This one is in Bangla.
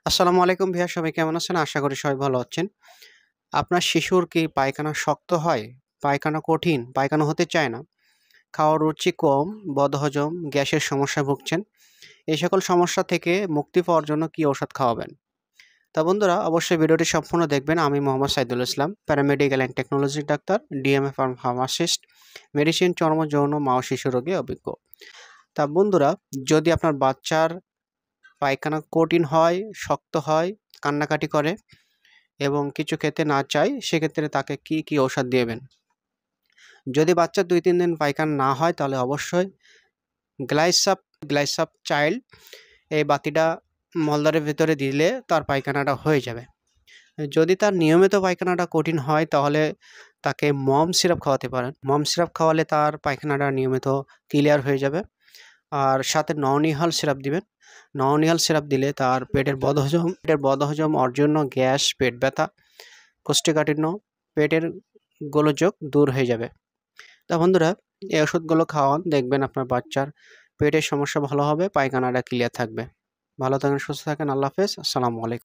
আসসালামু আলাইকুম ভাইয়া, সবাই কেমন আছেন? আশা করি সবাই ভালো আছেন। আপনার শিশুর কি পায়খানা শক্ত হয়, পায়খানা কঠিন, পায়খানা হতে চায় না, খাওয়ার রুচি কম, বদহজম, গ্যাসের সমস্যায় ভুগছেন? এই সকল সমস্যা থেকে মুক্তি পাওয়ার জন্য কি ঔষধ খাওয়াবেন? তা বন্ধুরা, অবশ্যই ভিডিওটি সম্পূর্ণ দেখবেন। আমি Mohammad Saidul Islam, paramedical and technology doctor, DMA pharmacist, medicine, চর্ম, যৌন, মা ও শিশু রোগে অভিজ্ঞ। তা বন্ধুরা, যদি আপনার বাচ্চার পায়খানা কঠিন হয়, শক্ত হয়, কান্নাকাটি করে এবং কিছু খেতে না চায়, সেক্ষেত্রে তাকে কি ঔষধ দিবেন? যদি বাচ্চার ২-৩ দিন পায়খানা না হয়, তাহলে অবশ্যই গ্লাইসাপ গ্লাইসাপ চাইল্ড এই বাতিটা মলদ্বারের ভেতরে দিলে তার পায়খানাটা হয়ে যাবে। যদি তার নিয়মিত পায়খানাটা কঠিন হয়, তাহলে তাকে মম সিরাপ খাওয়াতে পারেন। মম সিরাপ খাওয়ালে তার পায়খানাটা নিয়মিত ক্লিয়ার হয়ে যাবে। আর সাথে নওনিহাল সিরাপ দিবেন। নওনিহাল সিরাপ দিলে তার পেটের বদহজম, অজীর্ণ, গ্যাস, পেট ব্যথা, কোষ্ঠকাঠিন্য, পেটের গোলযোগ দূর হয়ে যাবে। তা বন্ধুরা, এই ওষুধগুলো খাওয়ান, দেখবেন আপনার বাচ্চার পেটের সমস্যা ভালো হবে, পায়খানাটা ক্লিয়ার থাকবে। ভালো থাকেন, সুস্থ থাকেন। আল্লাহ হাফেজ। আসসালামু আলাইকুম।